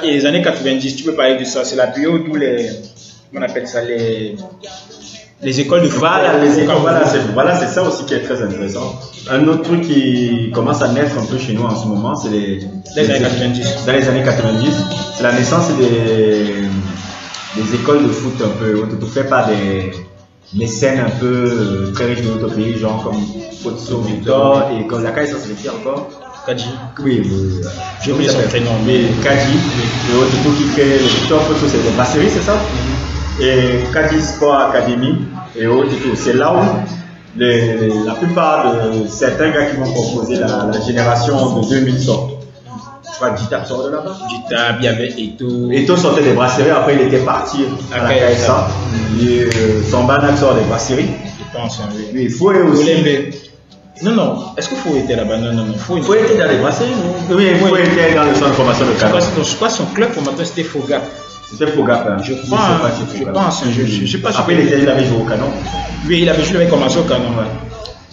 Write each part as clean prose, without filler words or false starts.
ça, et les années 90, tu peux parler de ça. C'est la période où on appelle ça les écoles de football. Voilà, les écoles, voilà, c'est ça aussi qui est très intéressant. Un autre truc qui commence à naître un peu chez nous en ce moment, c'est les années 90. Dans les années 90, c'est la naissance des écoles de foot un peu, fait par des mécènes un peu très riches de notre pays, genre comme Fotso Victor et comme la CAI, ça c'est qui encore? Kadji. Oui, j'ai oublié son prénom, mais Kadji, et Ototo qui fait le Victor Fotso, c'est des brasseries, c'est ça? Et Kadji Sport Academy et Ototo, c'est là où la plupart de certains gars qui vont composer la génération de 2000 sortent. Je crois que Jita sort de là-bas. Jita, il y avait Eto. Eto sortait des brasseries, après il était parti à la KSA. Et Sambana sort des brasseries. Je pense, oui. Oui, Foué aussi. Non, est-ce que Foué était là-bas? Non. Foué était dans les brasseries, non? Oui, Foué était dans le centre de formation de Canon. Je crois que son club formateur c'était Fogap. C'était Fogap, hein. Je pense. Je sais pas. Après, il avait joué au Canon. Oui, il avait commencé au Canon, ouais.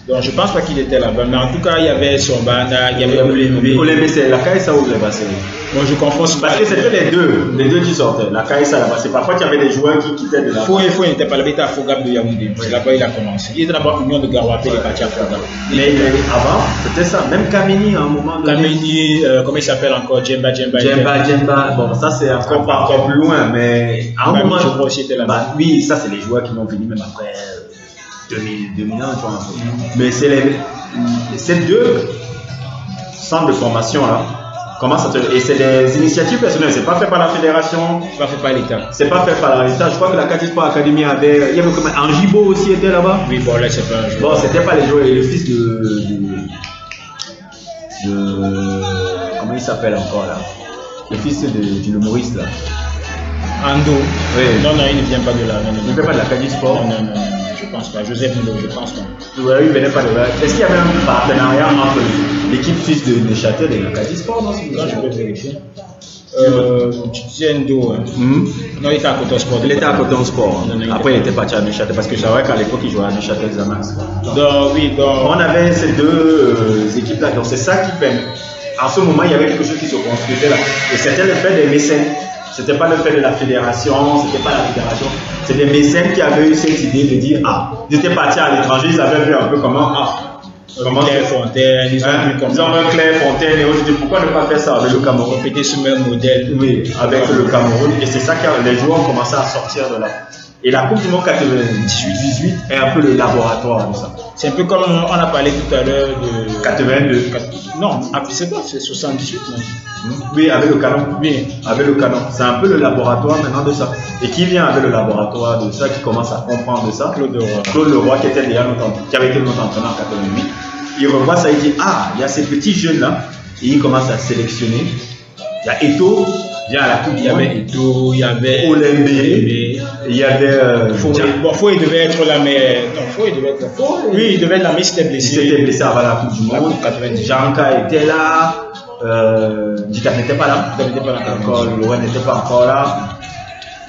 Donc je pense pas qu'il était là-bas, mais en tout cas il y avait Sombana, il y avait Olembe. Olembe c'est la KSA ou les brasseries? Moi je confonds. Parce que c'était les deux qui sortaient, la KSA là-bas. C'est parfois qu'il y avait des joueurs qui quittaient de là-bas. Foué n'était pas là-bas, il était à Fogap de Yaoundé. C'est là-bas il a commencé. Il était là-bas Union de Garouapé, il est parti à Fogap. Mais avant, c'était ça. Même Kamini à un moment donné. Kamini, comment il s'appelle encore? Djemba. Bon, ça c'est encore pas encore plus loin, mais à un moment. Je crois aussi était là-bas. Oui, ça c'est les joueurs qui vont venir même après. 2000 ans, tu vois. Mais c'est ces deux centres de formation là commencent et c'est des initiatives personnelles, c'est pas fait par la fédération, c'est pas fait par l'État. C'est pas fait par l'État. Je crois que la Kadji Sport Academy avait, il y avait comme Angibo aussi était là-bas. Oui, bon là c'est pas un joueur. Bon, c'était pas les joueurs, et le fils de comment il s'appelle encore là? Le fils du humoriste là. Ando. Oui. Non, il ne vient pas de là. Il ne vient pas de la Kadji Sport. Non. Je pense pas. Joseph Milo, je pense pas. Oui, il venait pas de là. Est-ce qu'il y avait un partenariat entre l'équipe fils de Neuchâtel et la Kadji Sport? Non, je peux vérifier. Tu disais Ndo. Non, il était à Coton Sport. Il était à Coton Sport. Après, il était parti à Neuchâtel parce que je savais qu'à l'époque, il jouait à Neuchâtel Xamax. Donc, on avait ces deux équipes-là. Donc, c'est ça qui permet. En ce moment, il y avait quelque chose qui se construisait là. Et c'était le fait des mécènes. C'était pas le fait de la fédération, c'était pas la fédération. C'est des mécènes qui avaient eu cette idée de dire ils étaient partis à l'étranger, ils avaient vu un peu comment Clairefontaine, ils ont un Clairefontaine et autres. Pourquoi ne pas faire ça avec le Cameroun? Répéter ce même modèle. Oui, avec le Cameroun. Et c'est ça que les joueurs ont commencé à sortir de là. Et la Coupe du Monde 98 est un peu le laboratoire de ça. C'est un peu comme on a parlé tout à l'heure de 82. Non, c'est quoi? C'est 78 non? Oui, avec le canon. Oui, avec le canon. C'est un peu le laboratoire maintenant de ça. Et qui vient avec le laboratoire de ça, qui commence à comprendre de ça? Claude Leroy, qui était déjà qui avait été notre entraîneur en 88. Il revoit ça, il dit il y a ces petits jeunes là, et il commence à sélectionner. Il y a Eto, vient à la Coupe du Monde. Il y avait Eto, il y avait Olembe, il y avait Foué devait être là, mais non, Foué devait être là. Oui, il devait être là, mais il s'était blessé. Il s'était blessé avant la Coupe du Monde. Janka était là. Dita n'était pas là. Laurent n'était pas encore là.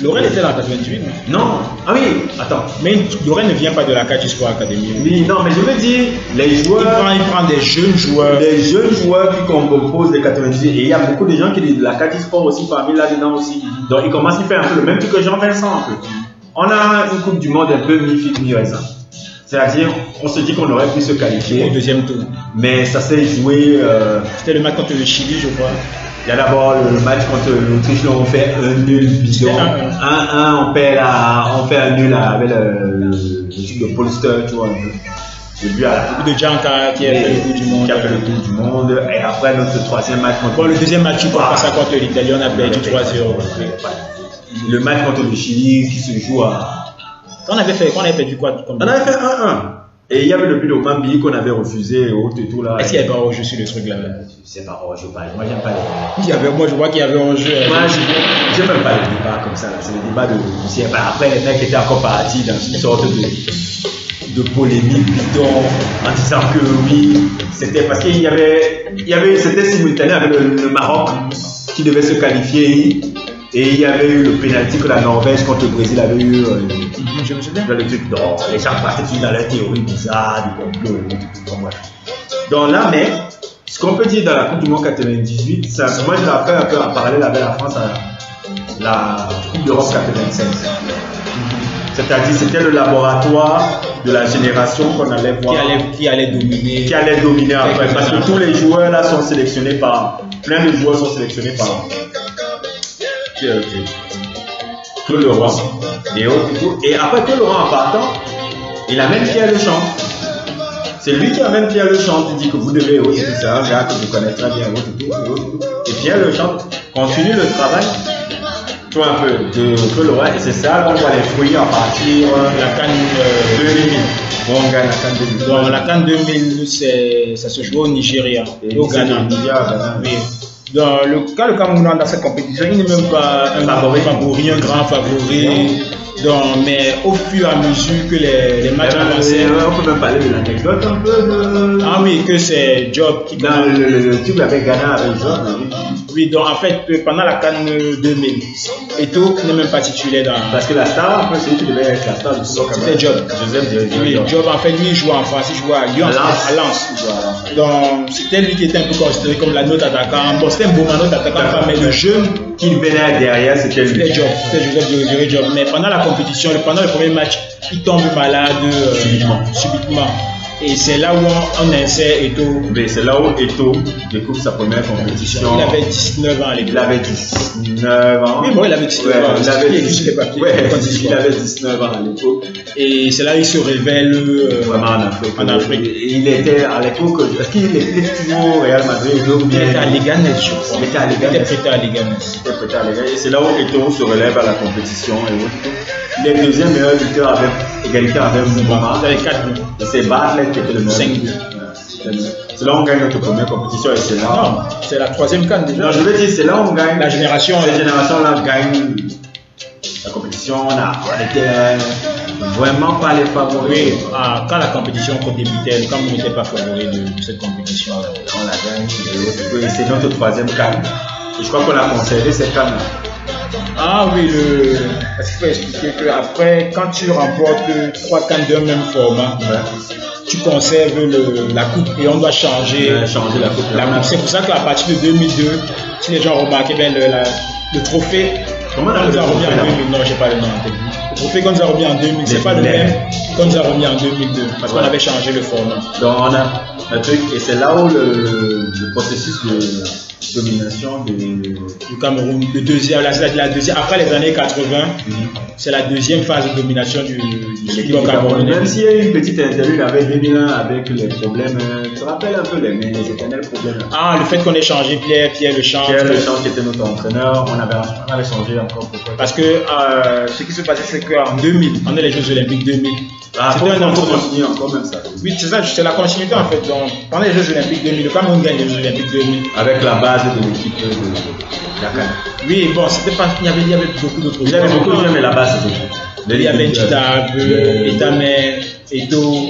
Laurent était là en 98, non? Ah oui, attends. Mais Laurent ne vient pas de la Kadji Sport Academy. Oui, non, mais je veux dire, les joueurs. Il prend des jeunes joueurs. Des jeunes joueurs qui composent les 98. Et il y a beaucoup de gens qui disent de la Kadji Sport aussi parmi là-dedans aussi. Donc il commence à faire un peu le même truc que Jean-Vincent un peu. On a une Coupe du Monde un peu mi-figue, mi-raisin. C'est-à-dire, on se dit qu'on aurait pu se qualifier au deuxième tour. Mais ça s'est joué. C'était le match contre le Chili, je crois. Il y a d'abord le match contre l'Autriche, on fait un nul bidon. 1-1, on fait un nul avec le type de Polster, tu vois. Le but à la de Janka qui a fait le tour du monde. Qui a fait le tour du monde. Et après notre troisième match contre. Bon, le deuxième match, tu vois, ça contre l'Italie, on a perdu 3-0. Le match contre le Chili qui se joue à. On avait perdu quoi? On avait fait 1-1. Et il y avait le but de Mambi qu'on avait refusé et tout là. Est-ce qu'il y avait pas hors-jeu sur le truc là? C'est pas hors-jeu, moi j'aime pas les. Moi je vois qu'il y avait hors-jeu. Moi j'aime même pas les débats comme ça là. C'est les débats de. Après les mecs étaient encore partis dans une sorte de polémique bidon en disant que oui, c'était parce qu'il y avait c'était simultané avec le Maroc qui devait se qualifier. Et il y avait eu le pénalty que la Norvège contre le Brésil avait eu. Je me souviens. Dans le truc, donc les gens partaient dans leur théorie bizarre, du complot. Donc là, mais Ce qu'on peut dire dans la Coupe du Monde 98, moi je la fais un peu en parallèle avec la France à la Coupe d'Europe 96. C'est-à-dire c'était le laboratoire de la génération qu'on allait voir. Qui allait dominer. Qui allait dominer après. Parce que tous les joueurs là sont sélectionnés par. Plein de joueurs sont sélectionnés par. Claude Leroy. Et après Claude Leroy en partant, il a même Pierre Lechamp. C'est lui qui a même Pierre Lechamp. Il dit que vous devez aussi, c'est un gars que vous connaissez très bien. Et Pierre Lechamp continue le travail. Un peu de Claude Leroy. Et c'est ça, on voit les fruits à partir la CAN 2000. Bon, on gagne la CAN 2000. Dans la CAN 2000, ça se joue au Nigeria et au Ghana. Oui. Dans le cas, le Cameroun dans cette compétition, il n'est même pas un favori, un grand favori. Donc, mais au fur et à mesure que les matchs avançaient. On peut même parler de l'anecdote un peu de. Ah oui, que c'est Job qui. Dans le tube avec Ghana avec Job. Oui, donc en fait, pendant la CAN 2000, Eto'o n'est même pas titulaire dans. Parce que la star, c'est celui qui devait être la star du sport. C'était Job. Oui, Job, en fait, lui, il jouait en France, il jouait à Lyon, à Lens. Donc, c'était lui qui était un peu considéré comme la note attaquant. Bon, c'était un bon note attaquant, mais le jeune qui venait derrière, c'était lui. C'était Job, c'était Joseph Job. Mais pendant la compétition, pendant le premier match, il tombe malade subitement. Et c'est là où on insère Eto'o. Mais c'est là où Eto'o découvre sa première compétition. Il avait 19 ans à l'époque. Il avait 19 ans. Oui, bon, il avait 19 ans. Il avait 19 ans à l'époque. Et c'est là où il se révèle vraiment en Afrique. Il était à l'époque. Est-ce qu'il était toujours au Real Madrid? Il était à Leganés, je crois. Il était à Leganés. Il était prêté à Leganés. Et c'est là où Eto'o se relève à la compétition. Les deuxièmes meilleurs buteurs avaient égalité avec Mouma. Dans les 4 buts. Et c'est Bartlett qui était le meilleur. 5 buts. C'est là où on gagne notre première compétition et c'est là. Non, c'est la 3e CAN déjà. Non, je veux dire, c'est là où on gagne. La génération. Cette génération-là gagne la compétition. On était vraiment pas les favoris. Oui, quand la compétition débutait, le Cameroun n'était pas favori de cette compétition. On la gagne. Et c'est notre 3e CAN. Et je crois qu'on a conservé cette CAN-là. Ah oui, parce qu'il faut expliquer qu'après, quand tu remportes 3 CAN d'un même format, tu conserves la coupe et on doit changer la coupe. C'est pour ça qu'à partir de 2002, si les gens remarquaient bien le trophée, comment on nous a remis en 2000, non, j'ai pas le nom en tête. Le trophée qu'on nous a remis en 2000, c'est pas le même qu'on nous a remis en 2002, parce qu'on avait changé le format. Donc on a un truc, et c'est là où le processus de domination du Cameroun, la deuxième, après les années 80, c'est la deuxième phase de domination du football camerounais. Même s'il y a eu une petite interview avec 2001 avec les problèmes, tu te rappelles un peu les éternels problèmes. Ah, le fait qu'on ait changé Pierre Lechamp. Pierre Lechamp qui était notre entraîneur, on avait changé encore pourquoi. Parce que ce qui se passait, c'est qu'en 2000, on est les Jeux Olympiques 2000. C'était un entraîneur continuer encore même ça. Oui, c'est ça, c'est la continuité en fait. Donc, pendant les Jeux Olympiques 2000, le Cameroun gagne les Jeux Olympiques 2000. Avec la base de l'équipe de la CAN. Oui, bon, c'était pas. Il y avait beaucoup d'autres. Il y avait beaucoup de gens, mais la base c'était. Il y avait Titab, Etamé, Eto'o,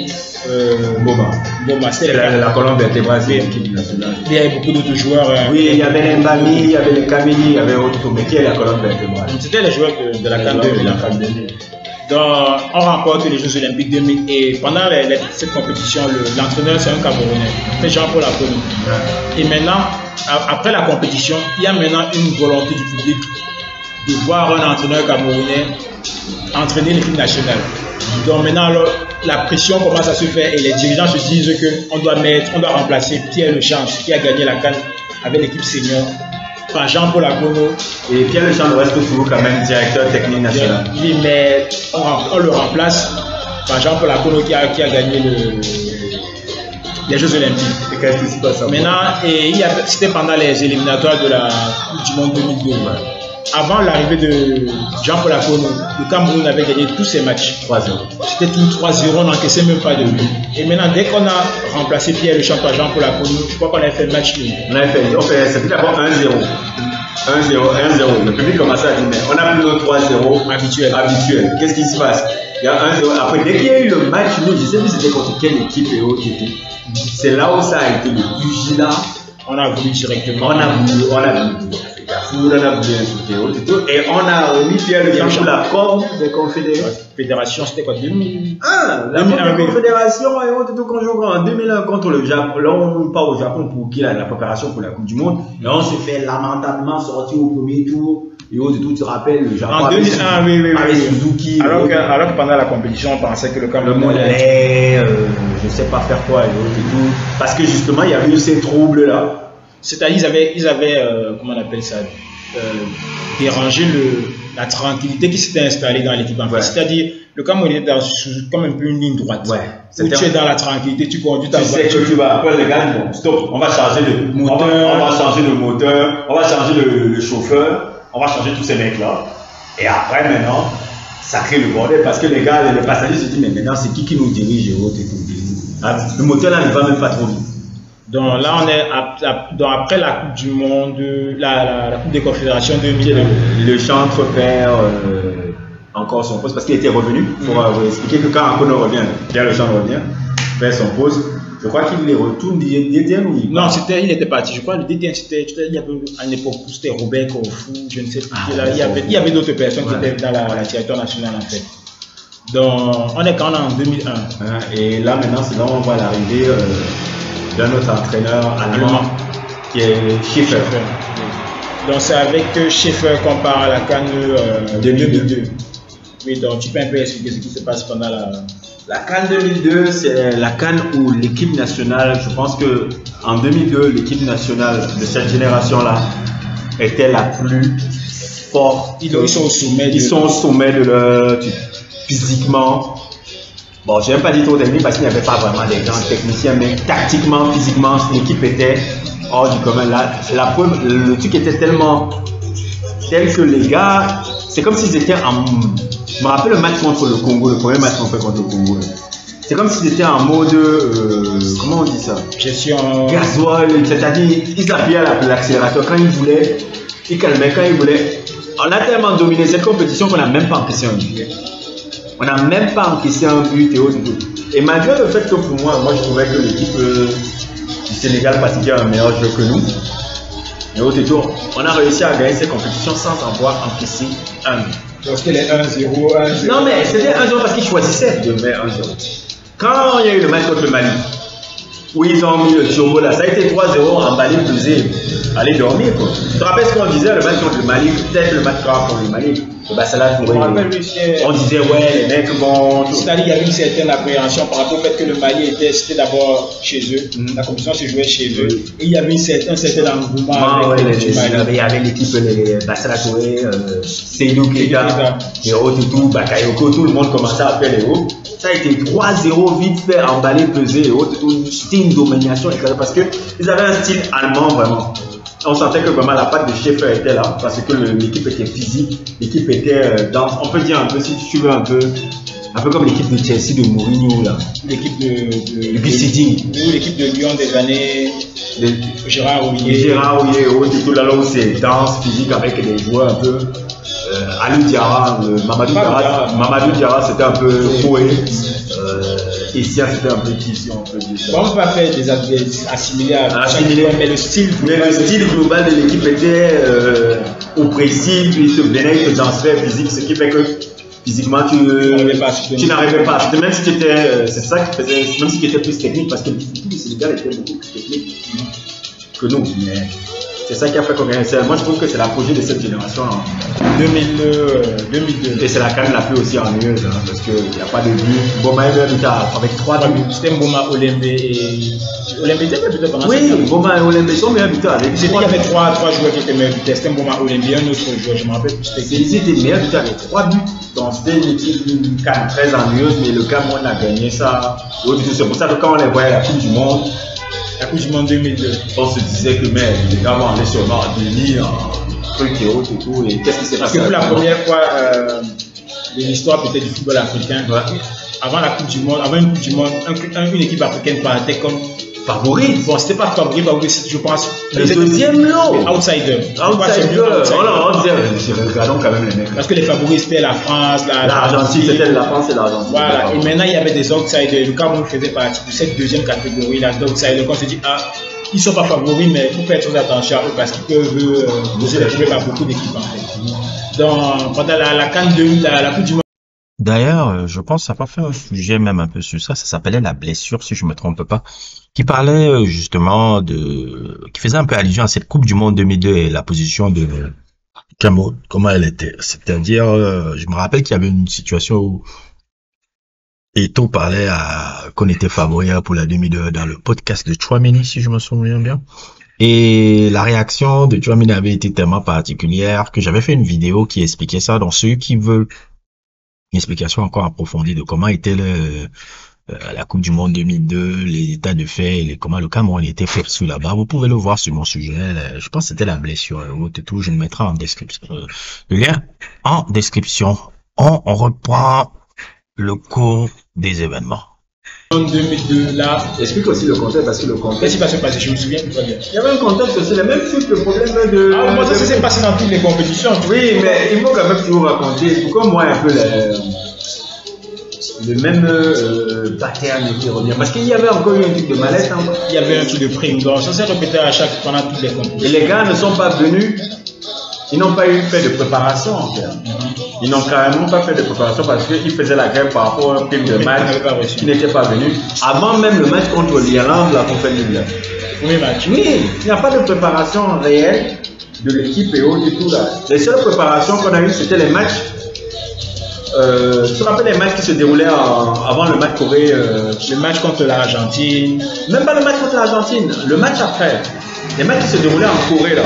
Boma. C'était la colonne vertébrale de l'équipe nationale. Il y avait beaucoup d'autres joueurs. Oui, il y avait les Mbami, il y avait les Kamili, il y avait autre, mais qui est la colonne vertébrale? C'était les joueurs de la CAN 2000. Donc, on remporte les Jeux Olympiques 2000 et pendant cette compétition, l'entraîneur c'est un Camerounais, c'est Jean-Paul Akono. Et maintenant, après la compétition, il y a maintenant une volonté du public de voir un entraîneur camerounais entraîner l'équipe nationale. Donc maintenant, la pression commence à se faire et les dirigeants se disent qu'on doit remplacer Pierre Lechamp qui a gagné la CAN avec l'équipe senior par Jean-Paul Akono. Et Pierre Lechamp reste toujours quand même directeur technique national. Oui, mais on le remplace par Jean-Paul Akono qui a gagné les Jeux Olympiques. Et qu'est-ce qui se passe maintenant? C'était pendant les éliminatoires de la Coupe du Monde 2002. Avant l'arrivée de Jean-Paul Akono, le Cameroun avait gagné tous ses matchs. 3-0. C'était tout 3-0, on n'encaissait même pas de but. Et maintenant, dès qu'on a remplacé Pierre Lechamp par Jean-Paul Akono, je crois qu'on avait fait le match nul. C'était d'abord 1-0. 1-0. Le public commençait à dire, mais on a plus de 3-0 habituel. Qu'est-ce qui se passe? Il y a 1-0. Après, dès qu'il y a eu le match nul, je sais plus c'était contre quelle équipe et autre. C'est là où ça a été le vigilant. On a voulu directement. On a voulu. Carrefour, on a bien insulté et tout. Et on a remis Pierre Lechamp sur la Coupe des Confédérés. Fédération, c'était quoi, 2000? Ah, la Coupe des Confédérations et autres, tout qu'on joue en 2001 contre le Japon. Là, on part au Japon pour qui la préparation pour la Coupe du Monde. Et on se fait lamentablement sortir au premier tour. Et autres, tout, tu te rappelles, le Japon. En 2001, oui. Avec Suzuki. Alors que pendant la compétition, on pensait que le Cameroun allait, je sais pas faire quoi et autres et tout. Parce que justement, il y avait eu ces troubles-là. C'est-à-dire, ils avaient comment on appelle ça, dérangé la tranquillité qui s'était installée dans l'équipe en fait. C'est-à-dire, le Cameroun était comme un peu une ligne droite. Ouais. Où tu es dans la tranquillité, tu conduis ta voiture. Tu sais que tu vas, après les gars, bon, stop, on va changer le moteur, on va changer le moteur, on va changer le chauffeur, on va changer tous ces mecs-là. Et après, maintenant, ça crée le bordel parce que les gars, les passagers se disent, mais maintenant, c'est qui nous dirige et autres et tout. Le moteur là, il va même pas trop vite. Donc là, on est après la Coupe du Monde, la Coupe des Confédérations 2002. Le chantre perd encore son poste parce qu'il était revenu. Pour expliquer que quand Akono revient, Pierre Lechamp revient, perd son poste. Je crois qu'il les retourne DTN ou non, il était parti. Je crois que le DTN, il y avait à une époque où c'était Robert Corfou, je ne sais plus. Il y avait d'autres personnes qui étaient dans la territoire nationale en fait. Donc, on est quand même en 2001. Et là, maintenant, c'est là où on voit l'arrivée d'un autre entraîneur allemand qui est Schäfer. Donc c'est avec Schäfer qu'on part à la CAN 2002. Oui, donc tu peux un peu expliquer ce qui se passe pendant la CAN 2002, c'est la CAN où l'équipe nationale, je pense que en 2002, l'équipe nationale de cette génération-là était la plus forte. Ils sont au sommet. Ils sont au sommet de leur physiquement. Bon, je n'ai pas dit trop technique parce qu'il n'y avait pas vraiment des grands techniciens, mais tactiquement, physiquement, l'équipe était hors du commun. Le truc était tellement tel que les gars, c'est comme s'ils étaient en. Je me rappelle le match contre le Congo, le premier match qu'on fait contre le Congo. C'est comme s'ils étaient en mode. Comment on dit ça? Gestion. Gasoil, c'est-à-dire, ils appuyaient à l'accélérateur quand ils voulaient, ils calmaient quand ils voulaient. On a tellement dominé cette compétition qu'on n'a même pas encaissé un but. On n'a même pas encaissé un but et autres. Et malgré le fait que pour moi je trouvais que l'équipe du Sénégal pratiquait un meilleur jeu que nous. Et autres et tout, on a réussi à gagner cette compétition sans avoir encaissé un but. Parce que les 1-0, 1-0. Non, mais c'était 1-0 parce qu'ils choisissaient de mettre 1-0. Quand il y a eu le match contre le Mali, où ils ont mis le turbo là, ça a été 3-0 emballé, pesé, aller dormir quoi. Tu te rappelles ce qu'on disait le match contre le Mali, peut-être le match contre le Mali, le Bassala Touré. On disait ouais, les mecs vont. C'est-à-dire qu'il y avait une certaine appréhension par rapport au fait que le Mali c'était d'abord chez eux, la compétition se jouait chez eux, et il y avait un certain engouement avec il y avait l'équipe, les Bassala Touré, Seydou Keita, et autres et tout, Bakayoko, tout le monde commençait à faire les hauts. Ça a été 3-0 vite fait, emballé, pesé et autres. C'était une domination parce qu'ils avaient un style allemand vraiment. On sentait que vraiment la patte de Schäfer était là parce que l'équipe était physique, l'équipe était dans, on peut dire un peu, si tu veux, un peu comme l'équipe de Chelsea de Mourinho là. L'équipe de Bissiding. Ou l'équipe de Lyon des années de Gérard Houllier. Gérard Houllier, tout là où c'est dense, physique avec des joueurs un peu. Alou Diarra, Mamadou Diarra c'était un peu fouet. Isia c'était un peu tissu, on peut dire ça. On ne peut pas faire des assimilés mais le style global de l'équipe était oppressif, il se venait, il te transfert physique, ce qui fait que physiquement tu n'arrivais pas. Même si tu étais, c'est ça qui faisait, même si tu étais plus technique, parce que le Sénégal était beaucoup plus technique que nous. Mais c'est ça qui a fait qu'on gagne. Moi je trouve que c'est l'apogée de cette génération. 2002. Et c'est la canne la plus aussi ennuyeuse, hein, parce qu'il n'y a pas de but. Boma est buteur avec 3 buts. C'était Mboma, Olembe et. Olembe était meilleur buteur pendant ce temps. Oui, Mboma et Olembe sont meilleurs buteurs. Il y avait 3 joueurs qui étaient meilleurs buteurs. C'était Mboma, Olembe et un autre joueur, je me rappelle plus. Ils étaient meilleurs buteurs avec 3 buts. Donc c'était une canne très ennuyeuse, mais le Cameroun a gagné ça. C'est pour ça que quand on les voyait à la Coupe du Monde, la Coupe du Monde 2002, on se disait que mais les gars vont aller sur le Nord-Denis, truc et autre et tout. Et qu'est-ce qui s'est passé? Parce que pour la première fois de l'histoire peut-être du football africain, avant la Coupe du Monde, avant une Coupe du Monde, une équipe africaine partait comme favorite. Bon, c'était pas favorite, je pense. Le deuxième lot. Outsider. Regardons quand même les mecs. Parce que les favoris c'était la France, l'Argentine, c'était la France et l'Argentine. Voilà. Et maintenant il y avait des outsiders. Le Cameroun faisait partie de cette deuxième catégorie là, d'outsiders. Quand on se dit ils ne sont pas favoris, mais il faut faire très attention à eux parce qu'ils peuvent poser des problèmes à beaucoup d'équipes en fait. Donc, pendant la CAN 2, la Coupe du Monde. D'ailleurs, je pense que ça n'a pas fait un sujet même un peu sur ça. Ça s'appelait la blessure, si je me trompe pas, qui parlait justement qui faisait un peu allusion à cette Coupe du Monde 2002 et la position de Cameroun, comment elle était. C'est-à-dire, je me rappelle qu'il y avait une situation où Eto'o parlait qu'on était favori pour la 2002 dans le podcast de Tchouaméni, si je me souviens bien. Et la réaction de Tchouaméni avait été tellement particulière que j'avais fait une vidéo qui expliquait ça. Donc ceux qui veulent une explication encore approfondie de comment était la Coupe du Monde 2002, les états de fait, comment le Cameroun était perçu là-bas, vous pouvez le voir sur mon sujet. Je pense que c'était la blessure et tout. Je le mettrai en description. Le lien en description. On reprend le cours des événements. En 2002, là. Explique aussi le contexte parce que le contexte. Qu'est-ce qui va se passer? Je me souviens très bien. Il y avait un contexte aussi, le même truc, le problème de. Ah, moi, ça s'est passé dans toutes les compétitions. Oui, mais il faut quand même toujours raconter, pourquoi moi un peu le même pattern qui revient. Parce qu'il y avait encore eu un truc de malaise. Hein. Il y avait un truc de prime. Donc, ça s'est répété pendant toutes les compétitions. Et les gars ne sont pas venus. Ils n'ont pas eu fait de préparation en fait. Ils n'ont carrément pas fait de préparation parce qu'ils faisaient la grève par rapport à un prime de match qui n'était pas venu. Avant même le match contre l'Irlande, la conférence. Premier match. Oui, il n'y a pas de préparation réelle de l'équipe et autres et tout là. Les seules préparations qu'on a eues, c'était les matchs. Tu te rappelles les matchs qui se déroulaient avant le match Corée le match contre l'Argentine. Même pas le match contre l'Argentine, le match après. Les matchs qui se déroulaient en Corée là.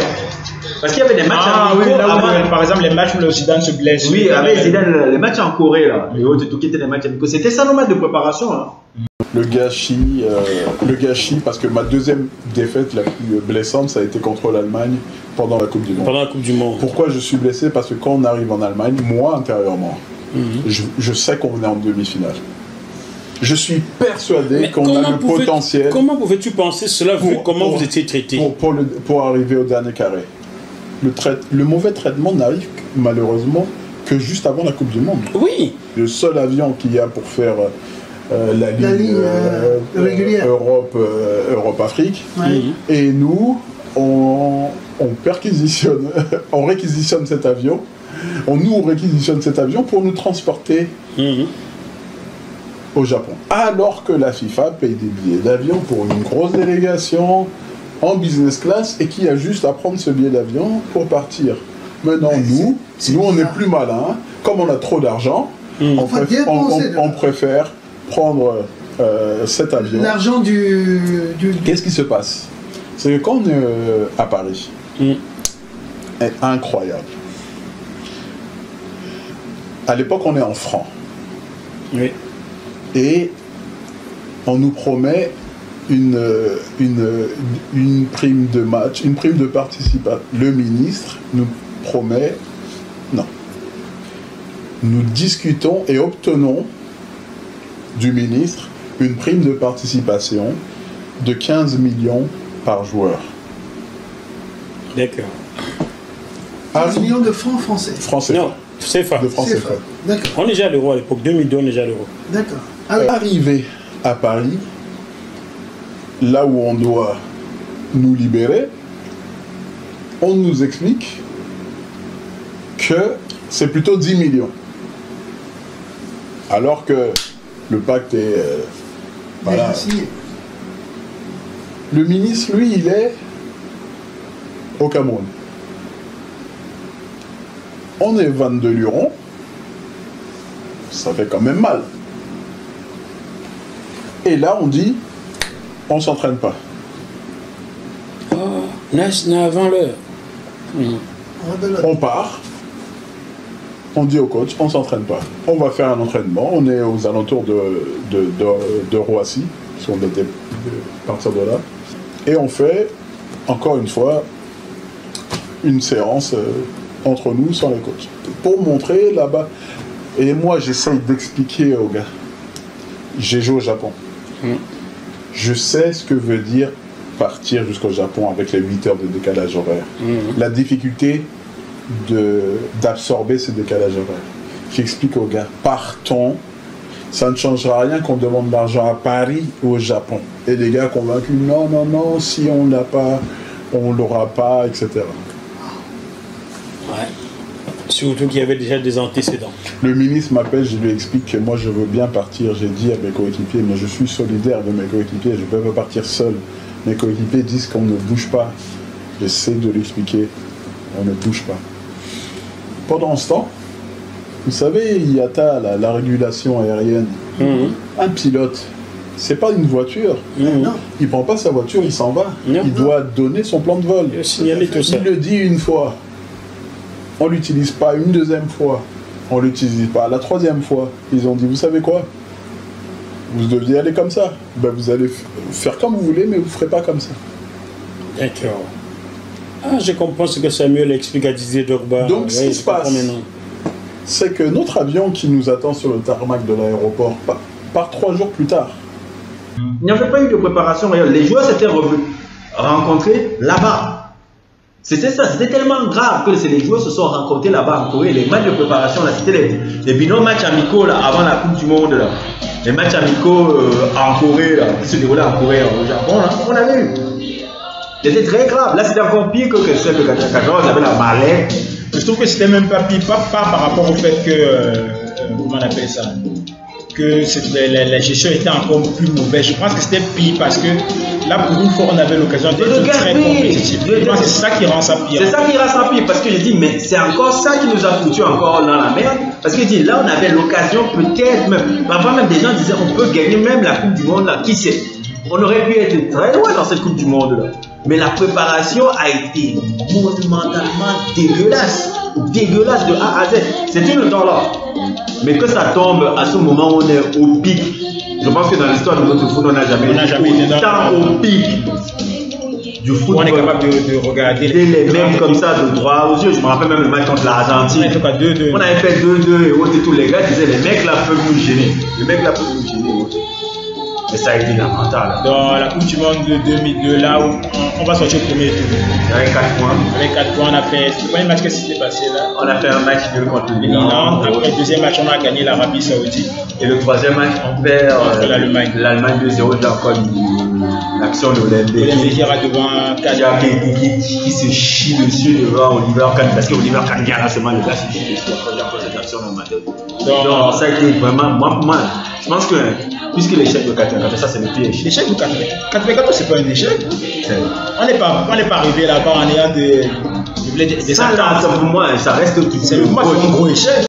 Parce qu'il y avait des matchs avant. Par exemple, les matchs où le Zidane se blesse. Oui, avec Zidane, les matchs en Corée là. Et autres, tout qui étaient des matchs amicaux. C'était ça nos matchs de préparation. Hein. Le gâchis, parce que ma deuxième défaite la plus blessante, ça a été contre l'Allemagne pendant la Coupe du Monde. Pendant la Coupe du Monde. Pourquoi je suis blessé? Parce que quand on arrive en Allemagne, moi intérieurement, je sais qu'on est en demi-finale. Je suis persuadé qu'on a le potentiel. Comment pouvais-tu penser cela vu comment vous étiez traité? Pour arriver au dernier carré. Le mauvais traitement n'arrive malheureusement que juste avant la Coupe du Monde. Oui. Le seul avion qu'il y a pour faire la ligne régulière Europe-Afrique. Oui. Et nous, on perquisitionne, on réquisitionne cet avion. On réquisitionne cet avion pour nous transporter au Japon. Alors que la FIFA paye des billets d'avion pour une grosse délégation en business class et qui a juste à prendre ce billet d'avion pour partir. Maintenant, nous, on est plus malins. Comme on a trop d'argent, on préfère prendre cet avion. L'argent Qu'est-ce qui se passe? C'est que quand on est à Paris, est incroyable. À l'époque, on est en francs. Oui. Et on nous promet une prime de match, une prime de participation. Le ministre nous promet, non. Nous discutons et obtenons du ministre une prime de participation de 15 millions par joueur. D'accord. 15 millions de francs français. Français. Non, CFA. De francs CFA. D'accord. On est déjà à l'euro à l'époque, 2002, on est déjà à l'euro. D'accord. Arrivé à Paris, là où on doit nous libérer, on nous explique que c'est plutôt 10 millions. Alors que le pacte est... voilà. Le ministre, lui, il est au Cameroun. On est 22 lurons. Ça fait quand même mal. Et là, on dit, on s'entraîne pas. Oh, n'a avant l'heure. On part. On dit au coach, on s'entraîne pas. On va faire un entraînement. On est aux alentours de Roissy, si on était partir de là. Et on fait, encore une fois, une séance entre nous sans les coachs. Pour montrer là-bas. Et moi, j'essaye d'expliquer aux gars. J'ai joué au Japon. Je sais ce que veut dire partir jusqu'au Japon avec les 8 heures de décalage horaire. La difficulté d'absorber ce décalage horaire. J'explique aux gars, partons Ça ne changera rien qu'on demande de l'argent à Paris ou au Japon. Et les gars convaincus, non, non, non, si on l'a pas, on l'aura pas, etc. Ouais. Surtout qu'il y avait déjà des antécédents. Le ministre m'appelle, je lui explique que moi je veux bien partir. J'ai dit à mes coéquipiers, mais je suis solidaire de mes coéquipiers, je ne peux pas partir seul. Mes coéquipiers disent qu'on ne bouge pas. J'essaie de l'expliquer, on ne bouge pas. Pendant ce temps, vous savez, IATA, la régulation aérienne, un pilote, c'est pas une voiture. Non. Il prend pas sa voiture, il s'en va. Non. Il doit donner son plan de vol. Il a signalé tout ça. Il le dit une fois. On l'utilise pas une deuxième fois. On l'utilise pas la troisième fois. Ils ont dit, vous savez quoi? Vous deviez aller comme ça. Ben, vous allez faire comme vous voulez, mais vous ferez pas comme ça. D'accord. Ah, je comprends ce que Samuel explique à Didier Drogba. Donc, ce qui se passe, c'est que notre avion qui nous attend sur le tarmac de l'aéroport part 3 jours plus tard. Il n'y avait pas eu de préparation. Les joueurs s'étaient rencontrés là-bas. C'était ça, c'était tellement grave que les joueurs se sont rencontrés là-bas en Corée. Les matchs de préparation, là, c'était les binômes matchs amicaux là, avant la Coupe du Monde. Là. Les matchs amicaux en Corée, là, qui se déroulaient en Corée, au Japon, là, on avait eu. C'était très grave. Là, c'était encore pire que celle de 94, il y avait la mallette. Je trouve que c'était même pas pire, pas par rapport au fait que, comment on appelle ça, que la gestion était encore plus mauvaise. Je pense que c'était pire parce que là, pour une fois, on avait l'occasion d'être très compétitif. Je pense que c'est ça qui rend ça pire. C'est ça qui rend ça pire parce que je dis, mais c'est encore ça qui nous a foutu encore dans la merde. Parce que je dis, là, on avait l'occasion peut-être même, parfois même des gens disaient, on peut gagner même la Coupe du Monde là, qui sait. On aurait pu être très loin dans cette Coupe du Monde là. Mais la préparation a été monumentalement dégueulasse. Dégueulasse de A à Z. C'était le temps là. Mais que ça tombe à ce moment où on est au pic. Je pense que dans l'histoire de notre foot, on n'a jamais été tant au pic du foot. On est capable de regarder les mecs comme ça de droit aux yeux. Je me rappelle même le match contre l'Argentine. En tout cas, 2-2. On avait fait 2-2 et autres et tous les gars disaient les mecs là peuvent nous gêner. Les mecs là peuvent nous gêner. Mais ça a été lamentable. Dans la Coupe du Monde de 2002, là où on va sortir au premier tour. Avec 4 points. Avec 4 points, on a fait. C'était pas un match qui s'était passé là. On a fait un match nul contre l'Iran. Après le deuxième match, on a gagné l'Arabie Saoudite. Et le troisième match, on perd l'Allemagne. L'Allemagne 2-0. J'ai encore l'action de Olympique qui ira devant qui se chie dessus devant Oliver Kahn. Parce que Oliver Kahn gagne à ce moment, le gars se chie dessus. Après, j'ai encore cette action dans ma tête. Donc, ça a été vraiment. Moi, je pense que. Puisque l'échec de 94, ça c'est le pire échec. L'échec de 94, c'est pas un échec. On n'est pas arrivé là-bas en ayant des ça, là, pour moi, ça reste tout. C'est un gros échec.